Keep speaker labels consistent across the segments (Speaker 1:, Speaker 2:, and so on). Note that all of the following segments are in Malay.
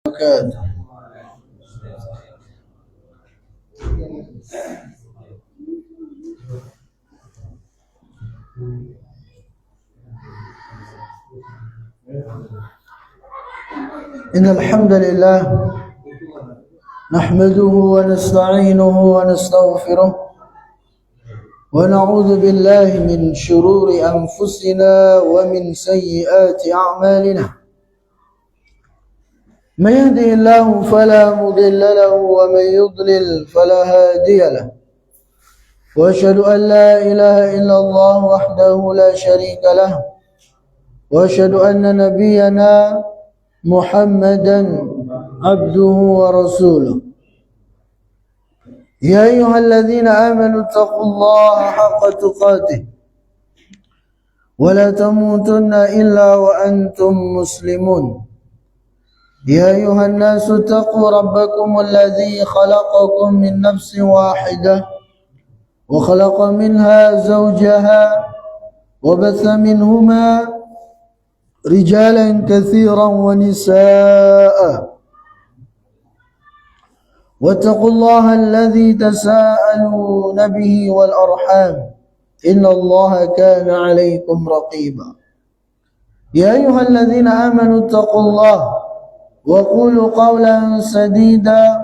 Speaker 1: وبركاته. إن الحمد لله نحمده ونستعينه ونستغفره ونعوذ بالله من شرور أنفسنا ومن سيئات أعمالنا. من يهده الله فلا مضل له ومن يضلل فلا هادي له، وأشهد أن لا إله إلا الله وحده لا شريك له، وأشهد أن نبينا محمدا عبده ورسوله. يا أيها الذين آمنوا اتقوا الله حق تقاته ولا تموتن إلا وأنتم مسلمون. يا أيها الناس اتقوا ربكم الذي خلقكم من نفس واحدة وخلق منها زوجها وبث منهما رجالا كثيرا ونساء، واتقوا الله الذي تساءلون به والأرحام إن الله كان عليكم رقيبا. يا أيها الذين آمنوا اتقوا الله وقولوا قولا سديدا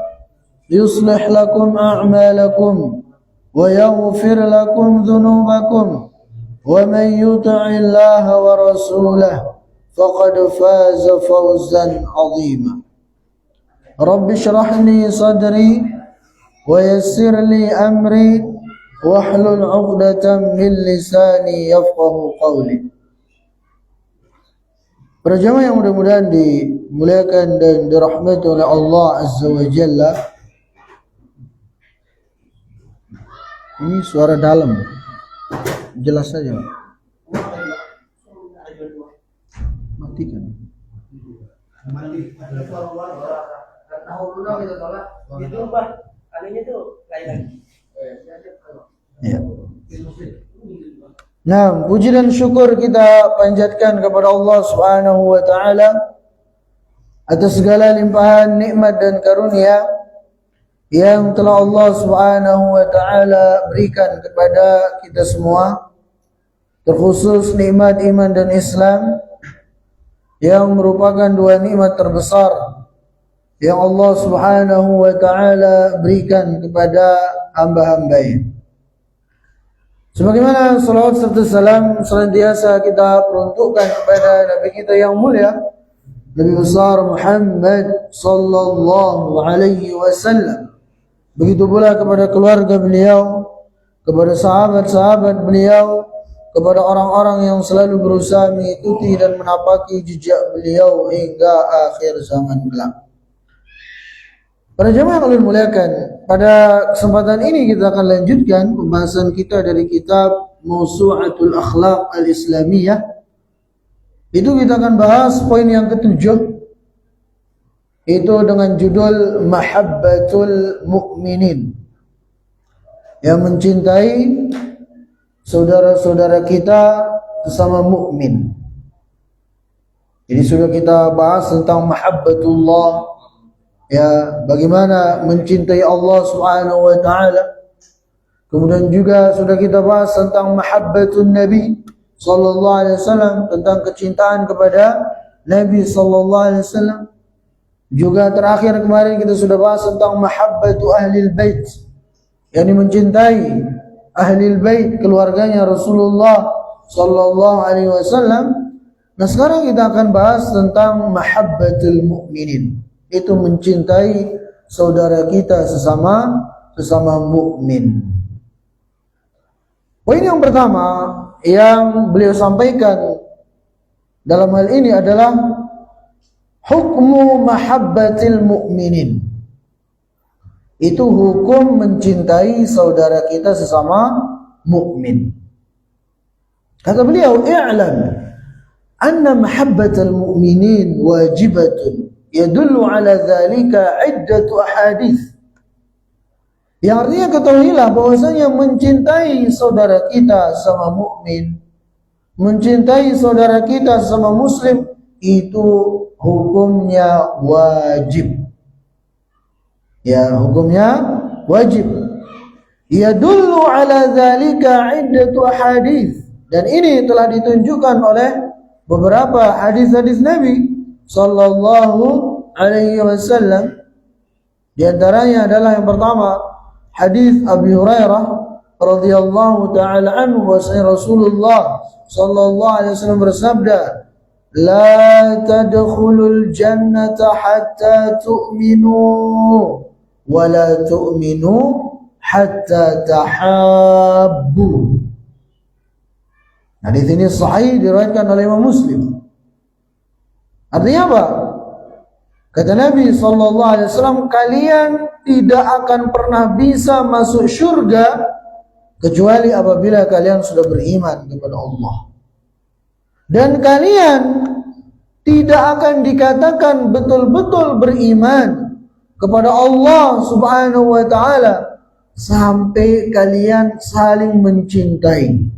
Speaker 1: يصلح لكم أعمالكم ويغفر لكم ذنوبكم، ومن يطع الله ورسوله فقد فاز فوزا عظيما. رب اشرح لي صدري ويسر لي أمري واحلل عقدة من لساني يفقه قولي. Para jamaah yang mudah-mudahan dimuliakan dan dirahmati oleh Allah Azza wa Jalla. Ini suara dalam, jelas saja. Matikan. Ya. Nah, puji dan syukur kita panjatkan kepada Allah Subhanahu wa taala atas segala limpahan nikmat dan karunia yang telah Allah Subhanahu wa taala berikan kepada kita semua, terkhusus nikmat iman dan Islam yang merupakan dua nikmat terbesar yang Allah Subhanahu wa taala berikan kepada hamba-hambanya. Sebagaimana salawat serta salam senantiasa kita peruntukkan kepada Nabi kita yang mulia, Nabi besar Muhammad sallallahu alaihi wasallam. Begitu pula kepada keluarga beliau, kepada sahabat-sahabat beliau, kepada orang-orang yang selalu berusaha mengikuti dan menapaki jejak beliau hingga akhir zaman kelak. Para jemaah yang dimuliakan, pada kesempatan ini kita akan lanjutkan pembahasan kita dari kitab Mawsu'atul Akhlaq Al-Islamiyah. Itu kita akan bahas poin yang ketujuh, itu dengan judul Mahabbatul Mu'minin, yang mencintai saudara-saudara kita sesama mukmin. Jadi sudah kita bahas tentang mahabbatullah, ya, bagaimana mencintai Allah Subhanahu wa taala. Kemudian juga sudah kita bahas tentang mahabbatun Nabi sallallahu alaihi wasallam, tentang kecintaan kepada Nabi sallallahu alaihi wasallam. Juga terakhir kemarin kita sudah bahas tentang mahabbatu ahlil bait, yakni mencintai ahlil bait, keluarganya Rasulullah sallallahu alaihi wasallam. Nah, sekarang kita akan bahas tentang mahabbatul mukminin, itu mencintai saudara kita sesama mukmin. Poin yang pertama yang beliau sampaikan dalam hal ini adalah hukmu mahabbatil mukminin. Itu hukum mencintai saudara kita sesama mukmin. Kata beliau, "I'lam anna mahabbatal mu'minin wajibatun yadullu ala dhalika iddatu ahadits." Yang artinya ketahuilah bahwasanya mencintai saudara kita sama mukmin, mencintai saudara kita sama muslim itu hukumnya wajib. Ya, hukumnya wajib. Yadullu ala dzalika iddatu hadis, dan ini telah ditunjukkan oleh beberapa hadis-hadis Nabi sallallahu alaihi wasallam. Di antaranya adalah yang pertama hadis Abi Hurairah radhiyallahu taala anhu, bahwasanya Rasulullah sallallahu alaihi wasallam bersabda, "La tadkhulul jannata hatta tu'minu wa la tu'minu hatta tahabbu." Hadis ini sahih, diriwayatkan oleh Imam Muslim. Artinya apa? Kata Nabi sallallahu alaihi wasallam, kalian tidak akan pernah bisa masuk surga kecuali apabila kalian sudah beriman kepada Allah. Dan kalian tidak akan dikatakan betul-betul beriman kepada Allah Subhanahu wa taala sampai kalian saling mencintai.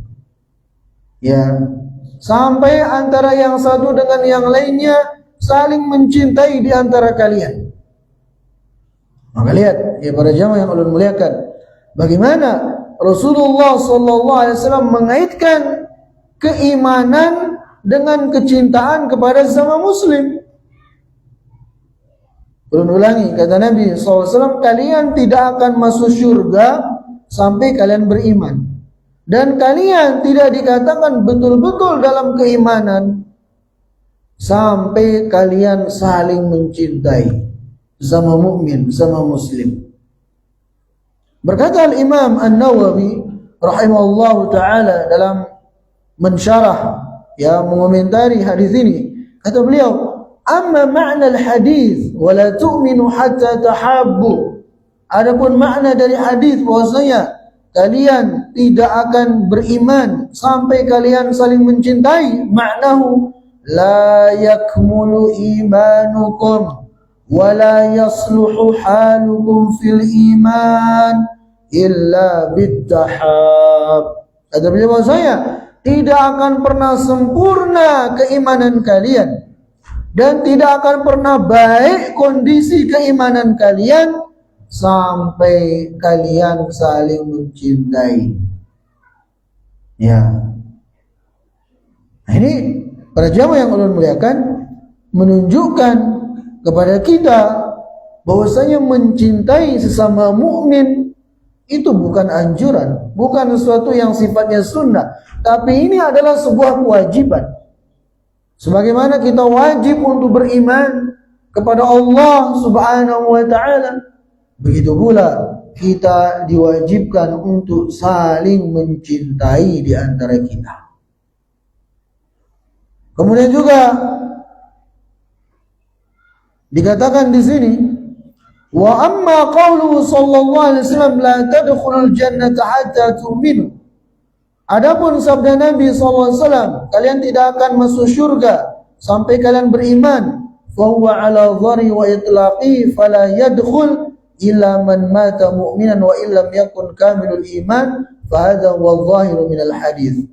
Speaker 1: Ya, sampai antara yang satu dengan yang lainnya saling mencintai di antara kalian. Maka lihat ya para jamaah yang ulun muliakan, bagaimana Rasulullah sallallahu alaihi wasallam mengaitkan keimanan dengan kecintaan kepada sesama muslim. Ulun ulangi, kata Nabi SAW, kalian tidak akan masuk surga sampai kalian beriman. Dan kalian tidak dikatakan betul-betul dalam keimanan sampai kalian saling mencintai sama mukmin, sama muslim. Berkata Al-Imam An-Nawawi rahimahullahu ta'ala dalam mensyarah, ya, mengomentari hadis ini, kata beliau, amma ma'na al-hadis wa la tu'minu hatta tahabbu. Adapun makna dari hadis bahwasanya kalian tidak akan beriman sampai kalian saling mencintai, maknahu la yakmulu imanukum wa la yasluhu halukum fil iman illa bittahab. Kata beliau bahwasanya tidak akan pernah sempurna keimanan kalian dan tidak akan pernah baik kondisi keimanan kalian sampai kalian saling mencintai. Ya. Nah, ini para jamaah yang ulun muliakan menunjukkan kepada kita bahwasanya mencintai sesama mukmin itu bukan anjuran, bukan sesuatu yang sifatnya sunnah, tapi ini adalah sebuah kewajiban. Sebagaimana kita wajib untuk beriman kepada Allah Subhanahu wa ta'ala, begitu pula kita diwajibkan untuk saling mencintai di antara kita. Kemudian juga dikatakan di sini, wa amma qauluhu sallallahu alaihi wasallam la tadkhulul jannata hatta tu'minu. Adapun sabda Nabi SAW, kalian tidak akan masuk surga sampai kalian beriman. Fahuwa ala dhari wa itlaqi fala yadkhul illa man mata mu'minan wa illam yakun kamilul iman fahadha huwa dhahiru minal hadith.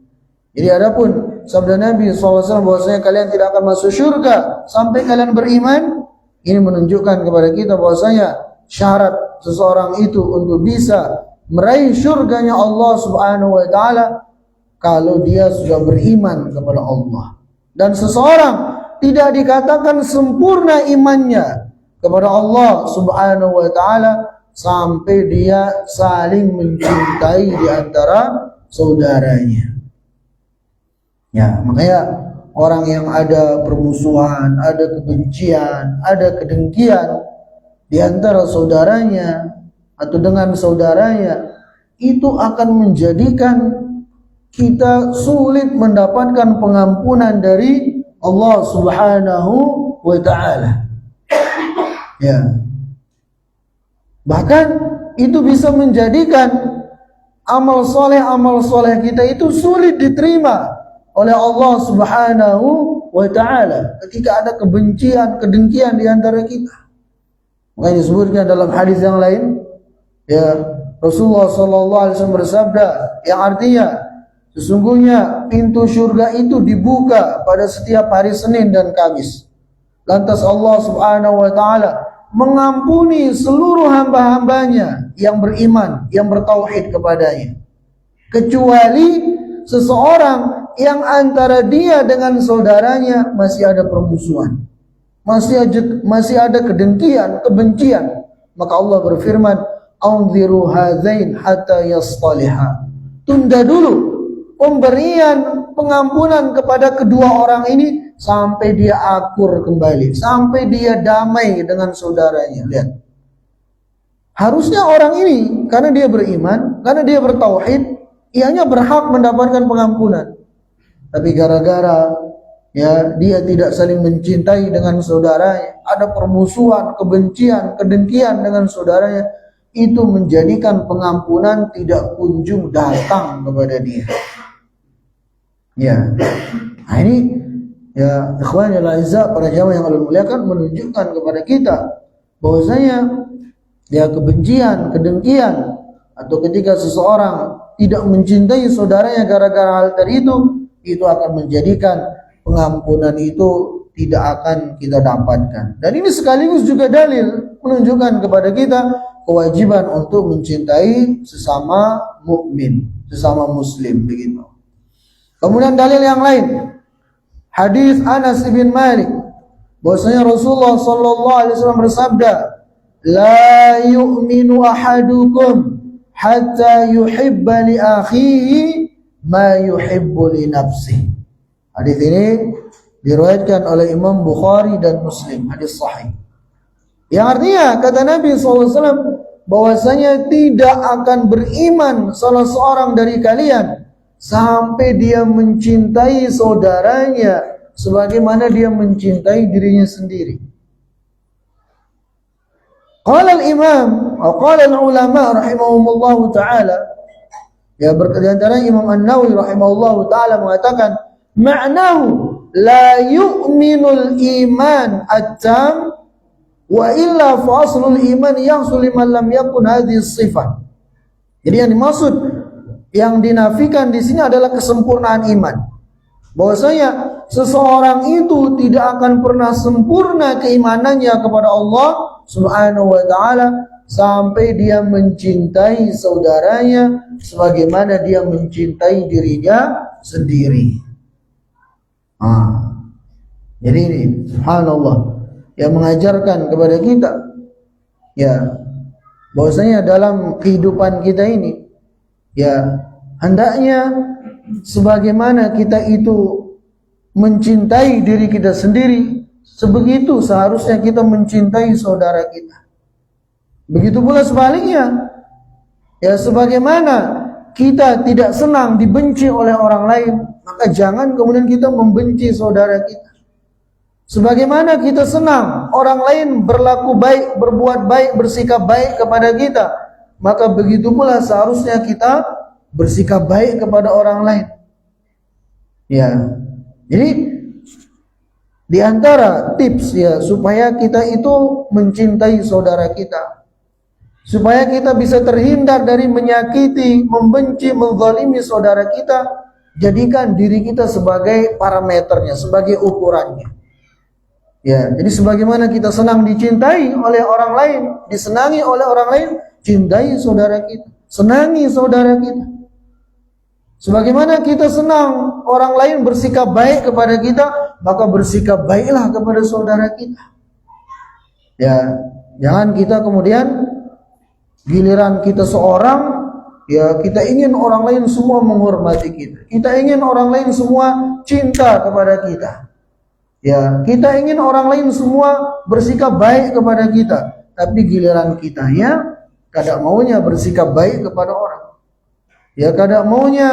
Speaker 1: Jadi adapun sabda Nabi SAW bahwasanya kalian tidak akan masuk surga sampai kalian beriman, ini menunjukkan kepada kita bahwasanya syarat seseorang itu untuk bisa meraih surganya Allah Subhanahu wa ta'ala kalau dia sudah beriman kepada Allah. Dan seseorang tidak dikatakan sempurna imannya kepada Allah Subhanahu wa ta'ala sampai dia saling mencintai di antara saudaranya. Ya, makanya orang yang ada permusuhan, ada kebencian, ada kedengkian di antara saudaranya atau dengan saudaranya, itu akan menjadikan kita sulit mendapatkan pengampunan dari Allah Subhanahu wa ta'ala. Ya. Bahkan itu bisa menjadikan amal soleh kita itu sulit diterima oleh Allah Subhanahu wa ta'ala ketika ada kebencian, kedengkian di antara kita. Makanya disebutkan dalam hadis yang lain, ya, Rasulullah sallallahu alaihi wasallam bersabda yang artinya sesungguhnya pintu surga itu dibuka pada setiap hari Senin dan Kamis. Lantas Allah Subhanahu wa taala mengampuni seluruh hamba-hambanya yang beriman, yang bertauhid kepadanya. Kecuali seseorang yang antara dia dengan saudaranya masih ada permusuhan, masih ada kedengkian, kebencian. Maka Allah berfirman, "Anziru hadzain hatta yastaliha." Tunda dulu pemberian pengampunan kepada kedua orang ini sampai dia akur kembali, sampai dia damai dengan saudaranya. Lihat. Harusnya orang ini karena dia beriman, karena dia bertauhid, ianya berhak mendapatkan pengampunan. Tapi gara-gara dia tidak saling mencintai dengan saudaranya, ada permusuhan, kebencian, kedengkian dengan saudaranya, itu menjadikan pengampunan tidak kunjung datang kepada dia. Nah ini ikhwan al aizza, para jamaah yang Allah muliakan, menunjukkan kepada kita bahwasanya kebencian, kedengkian, atau ketika seseorang tidak mencintai saudaranya gara-gara hal tadi itu akan menjadikan pengampunan itu tidak akan kita dapatkan. Dan ini sekaligus juga dalil menunjukkan kepada kita kewajiban untuk mencintai sesama mukmin, sesama muslim, begitu. Kemudian dalil yang lain, hadis Anas bin Malik, bahwasanya Rasulullah sallallahu alaihi wasallam bersabda, "La yu'minu ahadukum hatta yuhibba li akhihi ma yuhibbu li nafsihi." Hadis ini diriwayatkan oleh Imam Bukhari dan Muslim, hadis sahih. Yang artinya kata Nabi SAW bahwasanya tidak akan beriman salah seorang dari kalian sampai dia mencintai saudaranya sebagaimana dia mencintai dirinya sendiri. Qala al-imam atau qala al-ulama rahimahumullah ta'ala, berkata Imam An-Nawawi rahimahullah ta'ala mengatakan, ma'nahu la yu'minul iman at-tam wa illa fa aslul iman yahsul liman lam yakun hadhihi sifat. Jadi yang dimaksud, yang dinafikan di sini adalah kesempurnaan iman. Bahwasanya seseorang itu tidak akan pernah sempurna keimanannya kepada Allah Subhanahu wa taala sampai dia mencintai saudaranya sebagaimana dia mencintai dirinya sendiri. Jadi ini subhanallah yang mengajarkan kepada kita bahwasanya dalam kehidupan kita ini hendaknya sebagaimana kita itu mencintai diri kita sendiri, sebegitu seharusnya kita mencintai saudara kita. Begitu pula sebaliknya, sebagaimana kita tidak senang dibenci oleh orang lain, maka jangan kemudian kita membenci saudara kita. Sebagaimana kita senang orang lain berlaku baik, berbuat baik, bersikap baik kepada kita, maka begitu pula seharusnya kita bersikap baik kepada orang lain. Jadi di antara tips supaya kita itu mencintai saudara kita, supaya kita bisa terhindar dari menyakiti, membenci, menzalimi saudara kita, jadikan diri kita sebagai parameternya, sebagai ukurannya. Jadi sebagaimana kita senang dicintai oleh orang lain, disenangi oleh orang lain, cintai saudara kita, senangi saudara kita. Sebagaimana kita senang orang lain bersikap baik kepada kita, maka bersikap baiklah kepada saudara kita. Jangan kita kemudian giliran kita seorang, kita ingin orang lain semua menghormati kita. Kita ingin orang lain semua cinta kepada kita. Kita ingin orang lain semua bersikap baik kepada kita. Tapi giliran kitanya kada maunya bersikap baik kepada orang. Kada maunya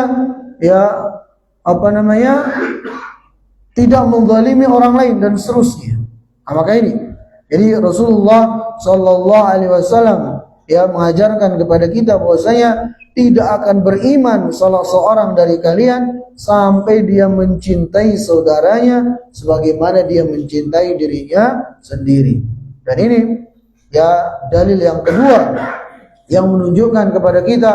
Speaker 1: tidak menzalimi orang lain dan seterusnya. Maka ini, jadi Rasulullah sallallahu alaihi wasallam mengajarkan kepada kita bahwasanya tidak akan beriman salah seorang dari kalian sampai dia mencintai saudaranya sebagaimana dia mencintai dirinya sendiri. Dan ini dalil yang kedua yang menunjukkan kepada kita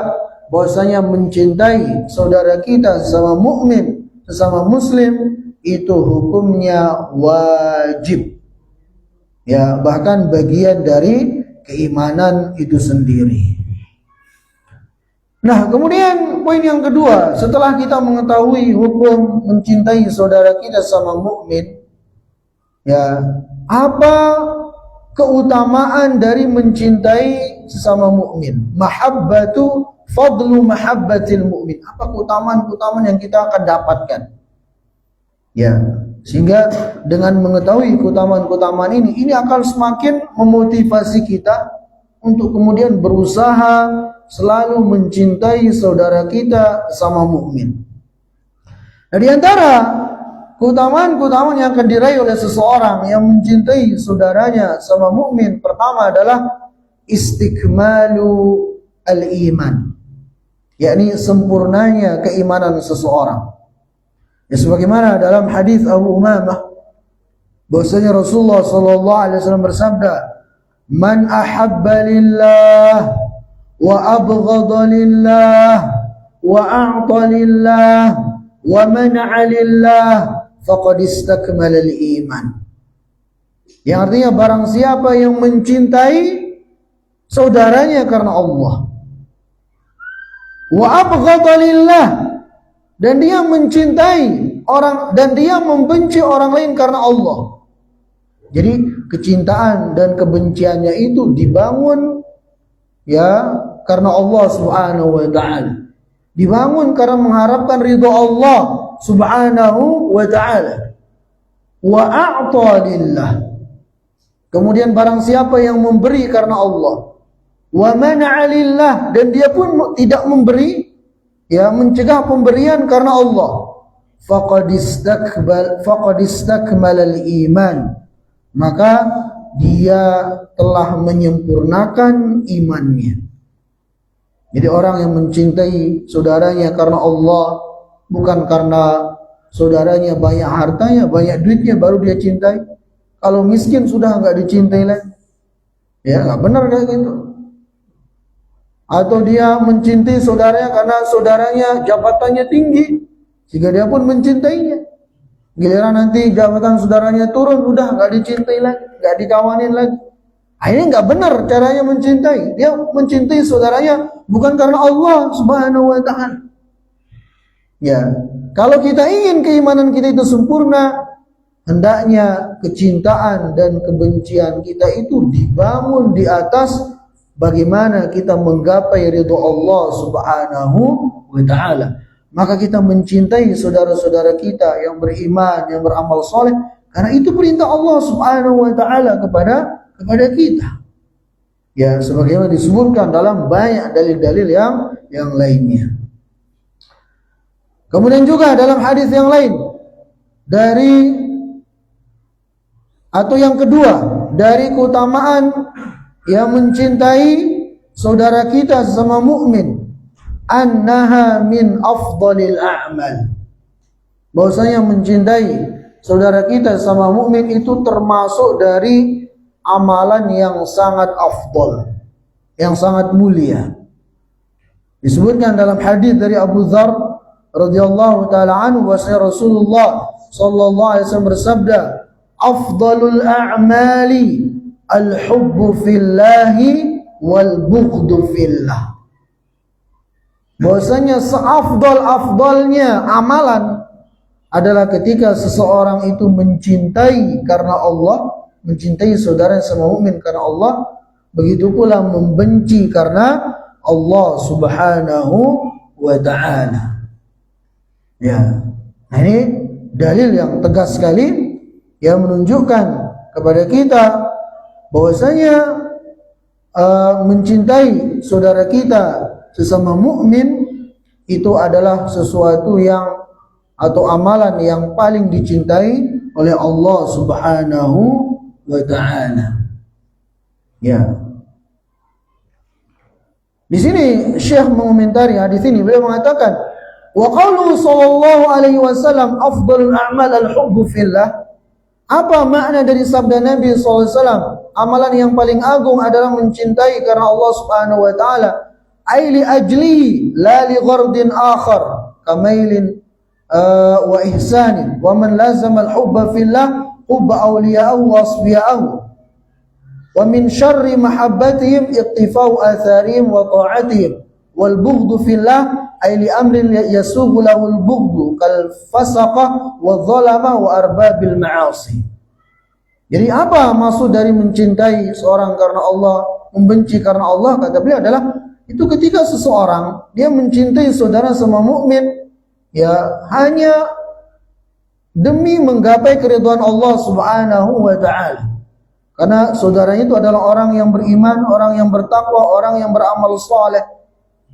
Speaker 1: bahwasanya mencintai saudara kita sesama mukmin, sesama muslim itu hukumnya wajib. Ya, bahkan bagian dari keimanan itu sendiri. Nah, kemudian poin yang kedua, setelah kita mengetahui hukum mencintai saudara kita sama mukmin, ya, apa keutamaan dari mencintai sesama mukmin? Mahabbatu fadlu mahabbatil mukmin. Apa keutamaan-keutamaan yang kita akan dapatkan? Ya, sehingga dengan mengetahui keutamaan-keutamaan ini akan semakin memotivasi kita untuk kemudian berusaha selalu mencintai saudara kita sama mukmin. Nah, di antara keutamaan-keutamaan yang akan diraih oleh seseorang yang mencintai saudaranya sama mukmin, pertama adalah istikmalu al-iman, yakni sempurnanya keimanan seseorang. Ya, sebagaimana dalam hadis Abu Umamah bahwasanya Rasulullah sallallahu alaihi wasallam bersabda, "Man ahabba lillah wa abghadha lillah wa a'ta lillah wa mana'a lillah faqad istakmala al-iman." Yang artinya barang siapa yang mencintai saudaranya karena Allah, wa abghadha lillah, dan dia mencintai orang dan dia membenci orang lain karena Allah. Jadi kecintaan dan kebenciannya itu dibangun ya karena Allah Subhanahu wa taala. Dibangun karena mengharapkan ridha Allah Subhanahu wa taala. Wa a'ta lillah. Kemudian barang siapa yang memberi karena Allah, wa mana'a lillah, dan dia pun tidak memberi, ya, mencegah pemberian karena Allah, faqad istakmala al-iman, maka dia telah menyempurnakan imannya. Jadi orang yang mencintai saudaranya karena Allah, bukan karena saudaranya banyak hartanya, banyak duitnya baru dia cintai. Kalau miskin sudah enggak dicintai lagi. Ya, enggak benar kayak gitu. Atau dia mencintai saudaranya karena saudaranya jabatannya tinggi, sehingga dia pun mencintainya. Giliran nanti jabatan saudaranya turun, udah enggak dicintai lagi, enggak dikawanin lagi. Ini enggak benar caranya mencintai. Dia mencintai saudaranya bukan karena Allah Subhanahu wa taala. Ya, kalau kita ingin keimanan kita itu sempurna, hendaknya kecintaan dan kebencian kita itu dibangun di atas bagaimana kita menggapai ridha Allah Subhanahu wa taala. Maka kita mencintai saudara-saudara kita yang beriman, yang beramal soleh, karena itu perintah Allah Subhanahu wa taala kepada kita. Ya, sebagaimana disebutkan dalam banyak dalil-dalil yang lainnya. Kemudian juga dalam hadis yang lain yang kedua dari keutamaan yang mencintai saudara kita sesama mukmin, annaha min afdalil a'mal. Bahwasanya mencintai saudara kita sesama mukmin itu termasuk dari amalan yang sangat afdal, yang sangat mulia. Disebutkan dalam hadis dari Abu Dzar radhiyallahu taala anhu bahwasanya Rasulullah sallallahu alaihi wasallam bersabda, afdalul a'mali al-hubbu fillahi wal bughdu fillah. Bahwasanya seafdal-afdalnya amalan adalah ketika seseorang itu mencintai karena Allah, mencintai saudara sama mukmin karena Allah, begitu pula membenci karena Allah Subhanahu wa taala. Ya. Nah, ini dalil yang tegas sekali yang menunjukkan kepada kita bahwasanya mencintai saudara kita sesama mukmin itu adalah sesuatu yang atau amalan yang paling dicintai oleh Allah Subhanahu wa taala. Ya. Di sini Syekh mengomentari hadis ini, beliau mengatakan, wa qaulu sallallahu alaihi wasallam afdalul a'mal al-hubbu fillah. Apa makna dari sabda Nabi SAW? Amalan yang paling agung adalah mencintai karena Allah Subhanahu wa taala. Ai li ajlihi la li ghardin akhar kamailin wa ihsanin wa man lazama al-hubba fillah hubba awliya'ahu wa asbiya'ahu. Wa min syarri mahabbatihim iqtifau atharihim wa ta'atihim wal bughdu fillah ay li amrin yasughu lahul bughdu kal fasaqah wa dhalama wa arbabil ma'asi. Jadi apa maksud dari mencintai seorang karena Allah, membenci karena Allah? Kata beliau adalah itu ketika seseorang dia mencintai saudara sama mukmin ya hanya demi menggapai keridhaan Allah Subhanahu wa taala. Karena saudaranya itu adalah orang yang beriman, orang yang bertakwa, orang yang beramal saleh.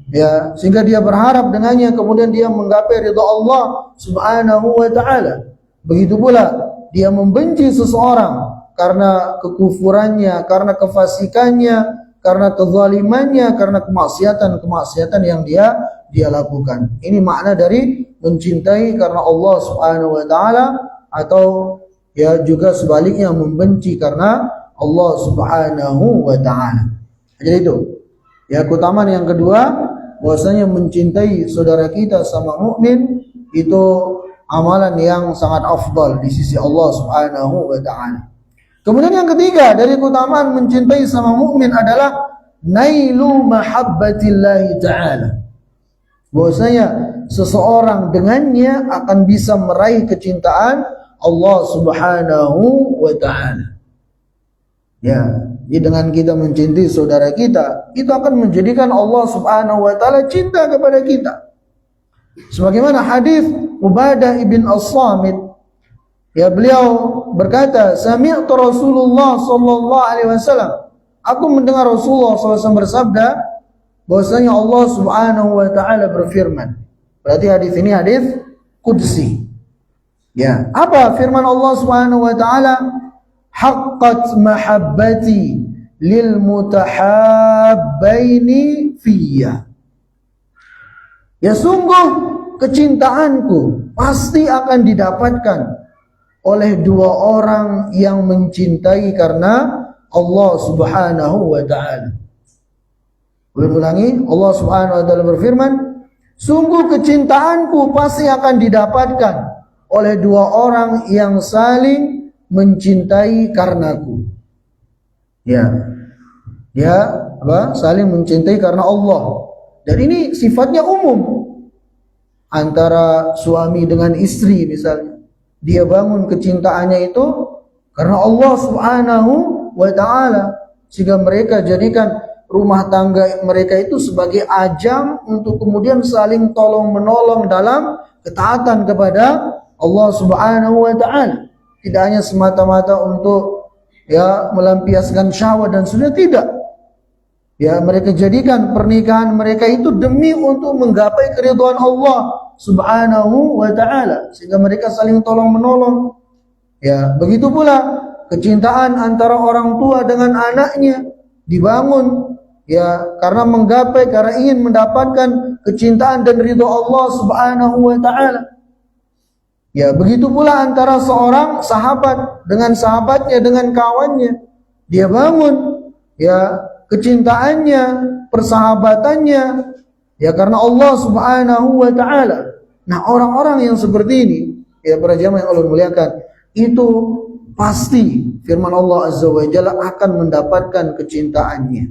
Speaker 1: Ya, sehingga dia berharap dengannya kemudian dia menggapai ridha Allah Subhanahu wa taala. Begitu pula dia membenci seseorang karena kekufurannya, karena kefasikannya, karena kezalimannya, karena kemaksiatan yang dia lakukan. Ini makna dari mencintai karena Allah Subhanahu wa taala, atau ya juga sebaliknya membenci karena Allah Subhanahu wa taala. Jadi itu. Ya, keutamaan yang kedua, bahwasanya mencintai saudara kita sama mukmin itu amalan yang sangat afdal di sisi Allah Subhanahu wa taala. Kemudian yang ketiga dari keutamaan mencintai sama mukmin adalah nailu mahabbatillahi ta'ala. Bahwasanya seseorang dengannya akan bisa meraih kecintaan Allah Subhanahu wa ta'ala. Ya, jadi dengan kita mencintai saudara kita, itu akan menjadikan Allah Subhanahu wa ta'ala cinta kepada kita. Sebagaimana hadis Ubadah ibn As-Samit, ya, beliau berkata, sami'tu Rasulullah sallallahu alaihi wasallam. Aku mendengar Rasulullah SAW bersabda bahwasanya Allah Subhanahu wa taala berfirman. Berarti hadis ini hadis qudsi. Ya, apa firman Allah Subhanahu wa taala? Haqqat mahabbati lil mutahabbaini fiyya. Ya, sungguh kecintaanku pasti akan didapatkan oleh dua orang yang mencintai karena Allah Subhanahu wa taala. Ulangi, Allah Subhanahu wa taala berfirman, sungguh kecintaanku pasti akan didapatkan oleh dua orang yang saling mencintai karenaku. Ya. Ya, apa? Saling mencintai karena Allah. Dan ini sifatnya umum. Antara suami dengan istri misalnya. Dia bangun kecintaannya itu karena Allah Subhanahu wa taala, sehingga mereka jadikan rumah tangga mereka itu sebagai ajang untuk kemudian saling tolong menolong dalam ketaatan kepada Allah Subhanahu wa taala. Tidak hanya semata-mata untuk ya melampiaskan syahwat dan sudah, tidak. Ya, mereka jadikan pernikahan mereka itu demi untuk menggapai keridhaan Allah Subhanahu wa taala, sehingga mereka saling tolong menolong. Ya, begitu pula kecintaan antara orang tua dengan anaknya dibangun ya karena menggapai, karena ingin mendapatkan kecintaan dan ridha Allah Subhanahu wa taala. Ya, begitu pula antara seorang sahabat dengan sahabatnya, dengan kawannya. Dia bangun ya kecintaannya, persahabatannya ya karena Allah Subhanahu wa taala. Nah, orang-orang yang seperti ini ya para jamaah yang Allah muliakan, itu pasti firman Allah Azza wa Jalla akan mendapatkan kecintaannya.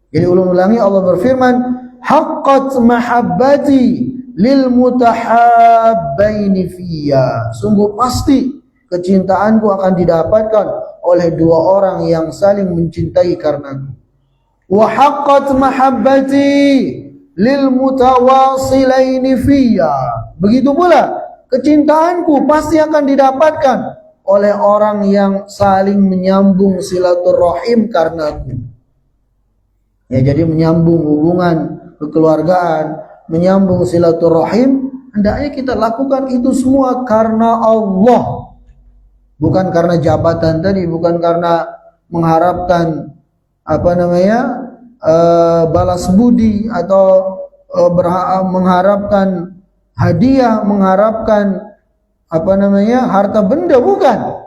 Speaker 1: Jadi ulang-ulangi Allah berfirman, haqqat mahabbati lil mutahabbaini fiyya. Sungguh pasti kecintaanku akan didapatkan oleh dua orang yang saling mencintai karenaku. Wa haqqat mahabbati lil mutawasilaini fiyya. Begitu pula kecintaanku pasti akan didapatkan oleh orang yang saling menyambung silaturahim karenaku. Ya, jadi menyambung hubungan kekeluargaan, menyambung silaturahim, hendaknya kita lakukan itu semua karena Allah. Bukan karena jabatan tadi, bukan karena mengharapkan balas budi atau mengharapkan hadiah, mengharapkan harta benda, bukan.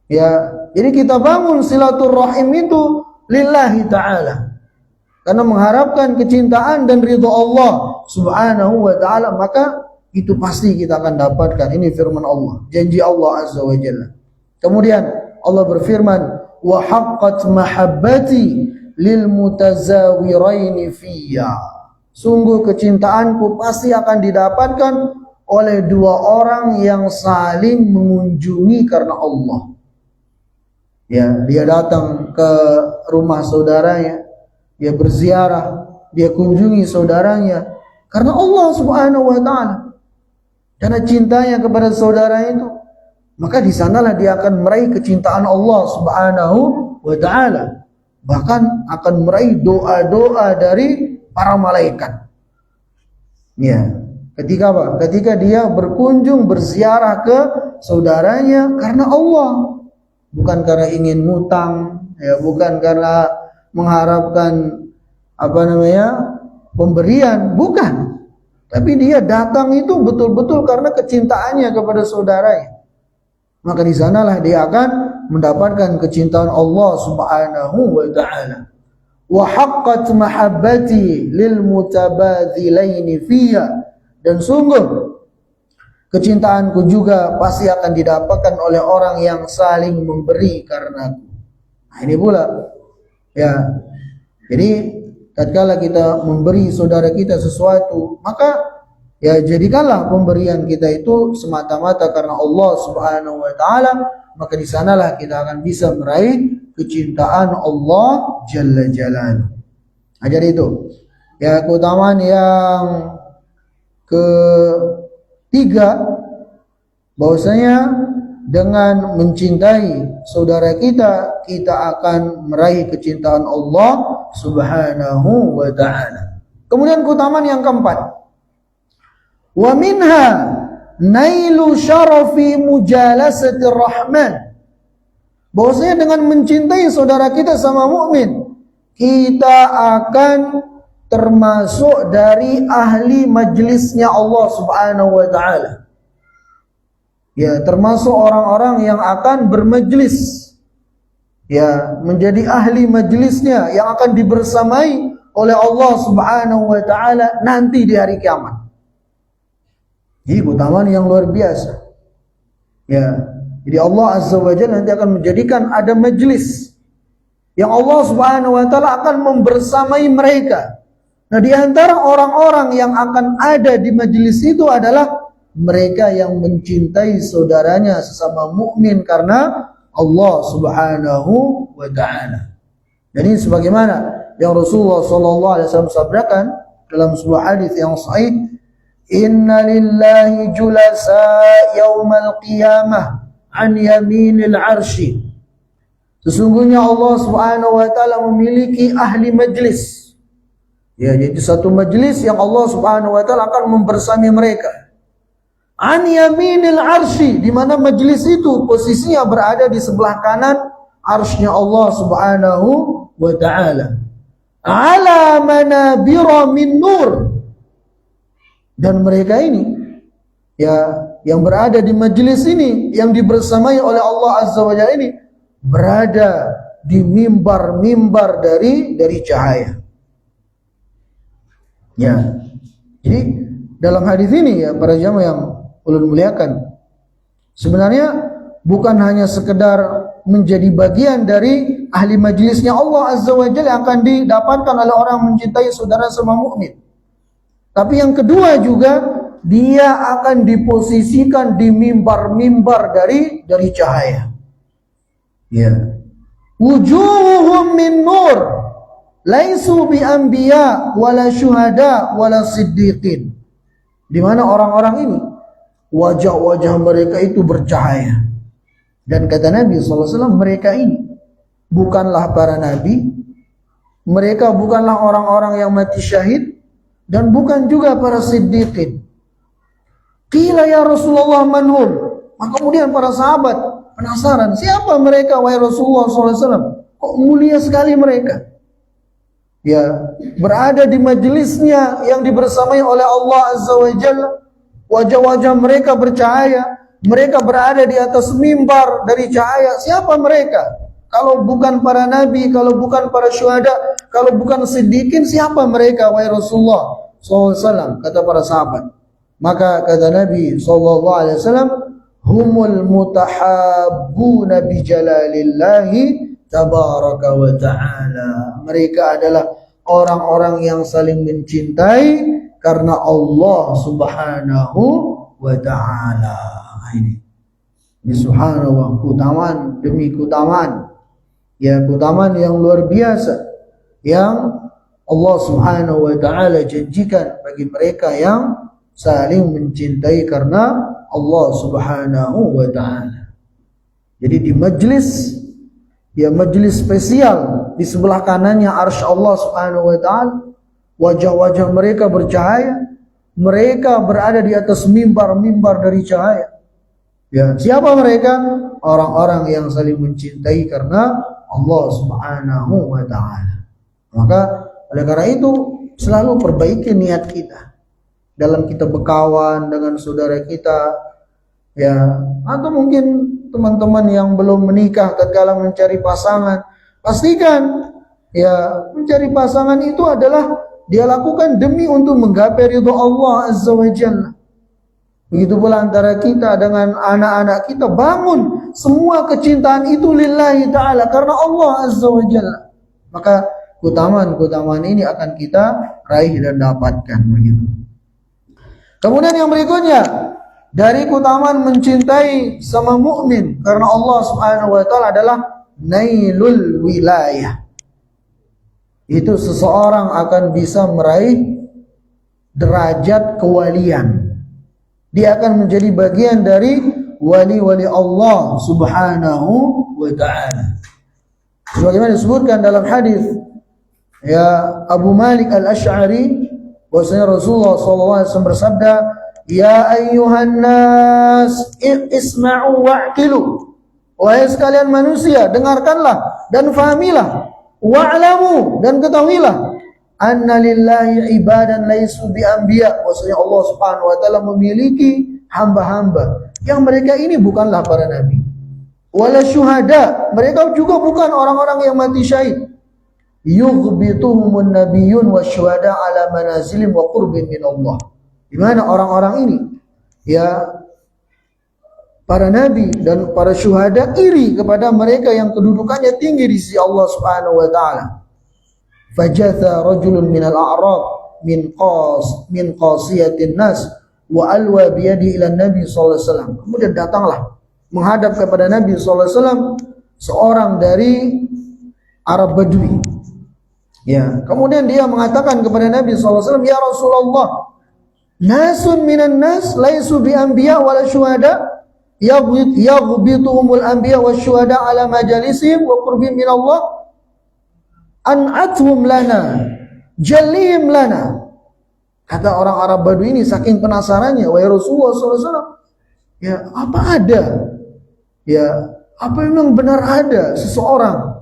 Speaker 1: Ya, jadi kita bangun silaturahim itu lillahi ta'ala, karena mengharapkan kecintaan dan ridha Allah Subhanahu wa ta'ala, maka itu pasti kita akan dapatkan. Ini firman Allah, janji Allah Azza wa Jalla. Kemudian Allah berfirman, wa haqqat mahabbati lil mutazawiraini fiyya. Sungguh kecintaanku pasti akan didapatkan oleh dua orang yang saling mengunjungi karena Allah. Ya, dia datang ke rumah saudaranya, dia berziarah, dia kunjungi saudaranya karena Allah Subhanahu wa taala. Karena cintanya kepada saudara itu, maka di sanalah dia akan meraih kecintaan Allah Subhanahu wa taala. Bahkan akan meraih doa-doa dari para malaikat. Ya, ketika apa? Ketika dia berkunjung berziarah ke saudaranya karena Allah, bukan karena ingin ngutang, ya, bukan karena mengharapkan pemberian, bukan. Tapi dia datang itu betul-betul karena kecintaannya kepada saudaranya. Maka di sanalah dia akan mendapatkan kecintaan Allah Subhanahu wa taala. Wa haqqat mahabbati lil mutabadhilaini fiyya, dan sungguh kecintaanku juga pasti akan didapatkan oleh orang yang saling memberi karenaku. Nah, ini pula ya. Jadi tatkala kita memberi saudara kita sesuatu, maka ya jadikanlah pemberian kita itu semata-mata karena Allah Subhanahu wa taala, maka di sanalah kita akan bisa meraih kecintaan Allah Jalla Jalaluhu. Nah, jadi itu ya keutamaan yang ketiga, bahwasanya dengan mencintai saudara kita, kita akan meraih kecintaan Allah Subhanahu wa ta'ala. Kemudian keutamaan yang keempat, wa minha nailu syarafi mujalasati rahman, bahwasanya dengan mencintai saudara kita sama mukmin, kita akan termasuk dari ahli majlisnya Allah Subhanahu wa ta'ala. Ya, termasuk orang-orang yang akan bermajlis, ya, menjadi ahli majlisnya yang akan dibersamai oleh Allah Subhanahu wa taala nanti di hari kiamat. Ini keutamaan yang luar biasa. Ya, jadi Allah Azza wa Jalla nanti akan menjadikan ada majlis yang Allah Subhanahu wa taala akan membersamai mereka. Nah, di antara orang-orang yang akan ada di majlis itu adalah mereka yang mencintai saudaranya sesama mukmin karena Allah Subhanahu wa taala. Jadi sebagaimana yang Rasulullah sallallahu alaihi wasallam sabdakan dalam sebuah hadis yang sahih, "Inna lillahi julasa yaumal qiyamah an yaminil arsy." Sesungguhnya Allah Subhanahu wa taala memiliki ahli majlis. Ya, jadi satu majlis yang Allah Subhanahu wa taala akan membersamai mereka. An yaminil arsy, di mana majlis itu posisinya berada di sebelah kanan arsy-nya Allah Subhanahu wa taala. Ala manabira min nur, dan mereka ini ya yang berada di majlis ini yang dibersamai oleh Allah Azza wa Jalla ini berada di mimbar-mimbar dari cahaya. Ya. Jadi dalam hadis ini ya para jamaah yang ulun muliakan, sebenarnya bukan hanya sekedar menjadi bagian dari ahli majlisnya Allah Azza wa Jalla yang akan didapatkan oleh orang mencintai saudara sama mukmin, tapi yang kedua juga dia akan diposisikan di mimbar-mimbar dari cahaya. Ya. Wujuhum min nur, laisu bi anbiya wala syuhada wala siddiqin. Di mana orang-orang ini wajah-wajah mereka itu bercahaya. Dan kata Nabi SAW, mereka ini bukanlah para nabi, mereka bukanlah orang-orang yang mati syahid, dan bukan juga para siddiqin. Qila ya Rasulullah manhum. Maka kemudian para sahabat penasaran, siapa mereka wahai Rasulullah SAW? Kok mulia sekali mereka? Ya, berada di majelisnya yang dibersamai oleh Allah Azza wa Jalla. Wajah-wajah mereka bercahaya, mereka berada di atas mimbar dari cahaya. Siapa mereka? Kalau bukan para nabi, kalau bukan para syuhada, kalau bukan siddiqin, siapa mereka wahai Rasulullah SAW? Kata para sahabat. Maka kata Nabi SAW, humul mutahabbuna bi jalalillahi tabaraka wa ta'ala. Mereka adalah orang-orang yang saling mencintai karena Allah subhanahu wa ta'ala. Ini subhanallah, keutamaan demi keutamaan. Ya, keutamaan yang luar biasa yang Allah subhanahu wa ta'ala janjikan bagi mereka yang saling mencintai karena Allah subhanahu wa ta'ala. Jadi di majlis, ya majlis spesial, di sebelah kanannya arsy Allah subhanahu wa ta'ala, wajah-wajah mereka bercahaya, mereka berada di atas mimbar-mimbar dari cahaya. Ya, siapa mereka? Orang-orang yang saling mencintai karena Allah subhanahu wa ta'ala. Maka oleh karena itu selalu perbaiki niat kita dalam kita berkawan dengan saudara kita, ya, atau mungkin teman-teman yang belum menikah tatkala mencari pasangan, pastikan ya mencari pasangan itu adalah dia lakukan demi untuk menggapai ridha Allah azza wa jalla. Begitu pula antara kita dengan anak-anak kita, bangun semua kecintaan itu lillahi ta'ala karena Allah azza wa jalla. Maka keutamaan-keutamaan ini akan kita raih dan dapatkan begitu. Kemudian yang berikutnya, dari keutamaan mencintai sama mukmin karena Allah subhanahu wa ta'ala adalah nailul wilayah. Itu seseorang akan bisa meraih derajat kewalian. Dia akan menjadi bagian dari wali-wali Allah subhanahu wa ta'ala. Sebagaimana disebutkan dalam hadis ya Abu Malik al-Ash'ari, bahwasanya Rasulullah SAW bersabda, ya ayyuhan nas isma'u wa'qilu. Wahai sekalian manusia, dengarkanlah dan fahamilah, wa'lamu dan ketahuilah, anna lillahi ibadan laisu bi anbiya. Maksudnya Allah subhanahu wa ta'ala memiliki hamba-hamba yang mereka ini bukanlah para nabi, wala syuhada, mereka juga bukan orang-orang yang mati syahid. Yughbituhumun nabiyyun wasyuhada ala manazilin wa qurbin min Allah. Di mana orang-orang ini ya para nabi dan para syuhada iri kepada mereka yang kedudukannya tinggi di sisi Allah subhanahu wa ta'ala. Fajatha rajulun minal a'rab min qasiyatin nas wa alwa biyadi ila Nabi sallallahu alaihi wasallam. Kemudian datanglah menghadap kepada Nabi sallallahu alaihi wasallam seorang dari Arab Badui. Ya, kemudian dia mengatakan kepada Nabi sallallahu alaihi wasallam, "Ya Rasulullah, nasun minan nas laisu bi anbiya wala syuhada, yaghbituhumul anbiya wasyuhada ala majalisihim wa qurbin min Allah. An'athum lana, jallihim lana." Kata orang Arab Badui ini saking penasarannya, wahai Rasulullah SAW, ya apa ada? Ya apa memang benar ada seseorang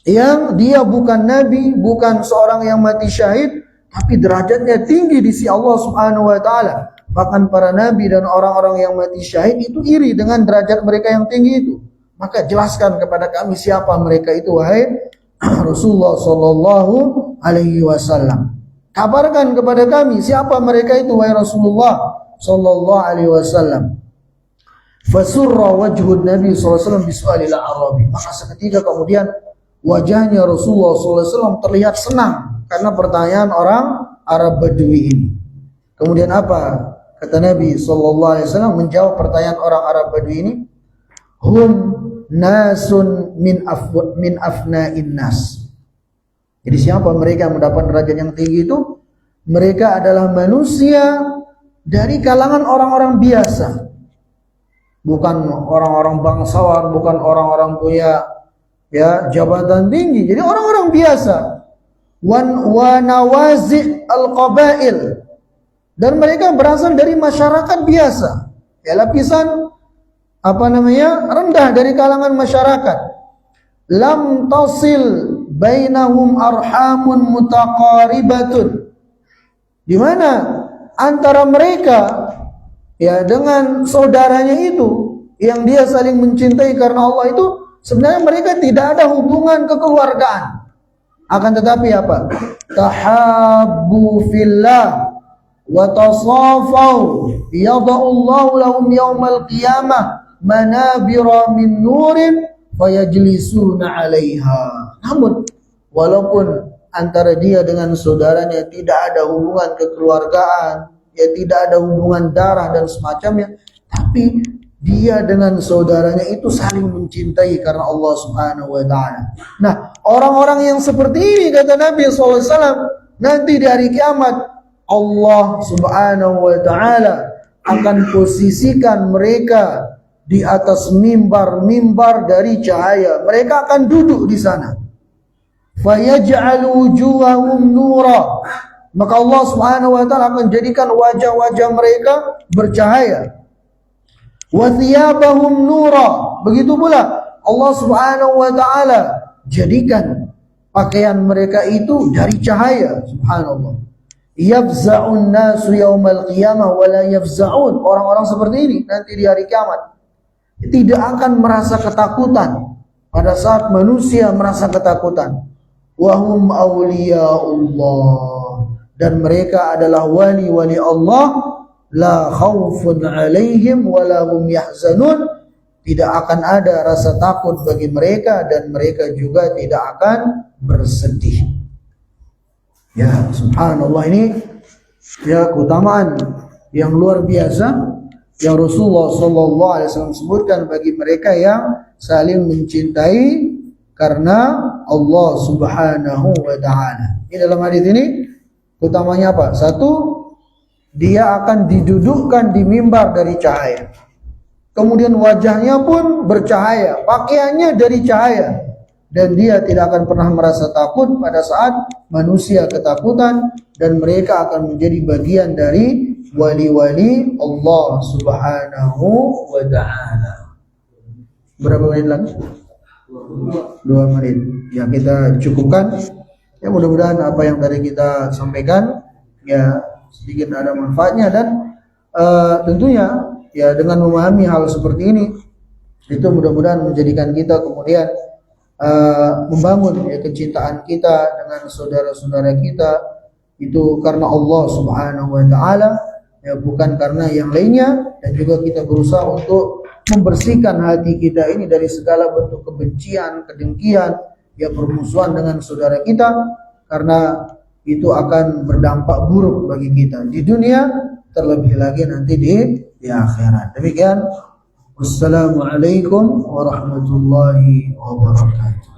Speaker 1: yang dia bukan nabi, bukan seorang yang mati syahid, tapi derajatnya tinggi di sisi Allah Subhanahu wa taala. Bahkan para nabi dan orang-orang yang mati syahid itu iri dengan derajat mereka yang tinggi itu. Maka jelaskan kepada kami siapa mereka itu, wahai Rasulullah sallallahu alaihi wasallam. Kabarkan kepada kami siapa mereka itu, wahai Rasulullah sallallahu alaihi wasallam. Fasurra wajhun Nabi sallallahu alaihi wasallam bisu'alil Arabi. Maka seketika kemudian wajahnya Rasulullah sallallahu alaihi wasallam terlihat senang karena pertanyaan orang Arab Badui ini. Kemudian apa kata Nabi sallallahu alaihi wasallam menjawab pertanyaan orang Arab Badui ini? Hum nasun min afna'in nas. Jadi siapa mereka yang mendapat derajat yang tinggi itu? Mereka adalah manusia dari kalangan orang-orang biasa. Bukan orang-orang bangsawan, bukan orang-orang punya ya jabatan tinggi. Jadi orang-orang biasa. Wa nawazi al-qabail. Dan mereka berasal dari masyarakat biasa. Ya lapisan rendah dari kalangan masyarakat. Lam tasil bainahum arhamun mutaqaribatun. Di mana antara mereka ya dengan saudaranya itu yang dia saling mencintai karena Allah itu sebenarnya mereka tidak ada hubungan kekeluargaan. Akan tetapi apa? Tahabbu fillah wa tasafau yada'ullahu lahum yawmal qiyamah manabira min nurin fayajlisuna 'alaiha. Namun walaupun antara dia dengan saudaranya tidak ada hubungan kekeluargaan, ya tidak ada hubungan darah dan semacamnya, tapi dia dengan saudaranya itu saling mencintai karena Allah Subhanahu wa taala. Nah, orang-orang yang seperti ini kata Nabi SAW, nanti di hari kiamat Allah Subhanahu wa taala akan posisikan mereka di atas mimbar-mimbar dari cahaya. Mereka akan duduk di sana. Fayaj'alu wujuhahum nura. Maka Allah Subhanahu wa taala akan jadikan wajah-wajah mereka bercahaya. Wa thiyabahum nura. Begitu pula Allah Subhanahu wa taala jadikan pakaian mereka itu dari cahaya. Subhanallah. Yafza'un nasu yaumal qiyamah wa la yafza'un. Orang-orang seperti ini nanti di hari kiamat tidak akan merasa ketakutan pada saat manusia merasa ketakutan. Wahum awliyaullah, dan mereka adalah wali-wali Allah. La khaufun alaihim wa la hum yahzanun. Tidak akan ada rasa takut bagi mereka dan mereka juga tidak akan bersedih. Ya, subhanallah, ini ya keutamaan yang luar biasa yang Rasulullah SAW sebutkan bagi mereka yang saling mencintai karena Allah Subhanahu wa taala. Ini dalam hadis ini utamanya apa? Satu, dia akan didudukkan di mimbar dari cahaya. Kemudian wajahnya pun bercahaya, pakaiannya dari cahaya, dan dia tidak akan pernah merasa takut pada saat manusia ketakutan, dan mereka akan menjadi bagian dari wali-wali Allah Subhanahu wa taala. Berapa menit lagi? 2 menit. Ya, kita cukupkan. Ya, mudah-mudahan apa yang tadi kita sampaikan ya sedikit ada manfaatnya, dan tentunya ya dengan memahami hal seperti ini itu mudah-mudahan menjadikan kita kemudian membangun ya kecintaan kita dengan saudara-saudara kita itu karena Allah Subhanahu wa taala, ya bukan karena yang lainnya, dan juga kita berusaha untuk membersihkan hati kita ini dari segala bentuk kebencian, kedengkian, ya permusuhan dengan saudara kita, karena itu akan berdampak buruk bagi kita di dunia, terlebih lagi nanti di akhirat. Demikian. Wassalamualaikum warahmatullahi wabarakatuh.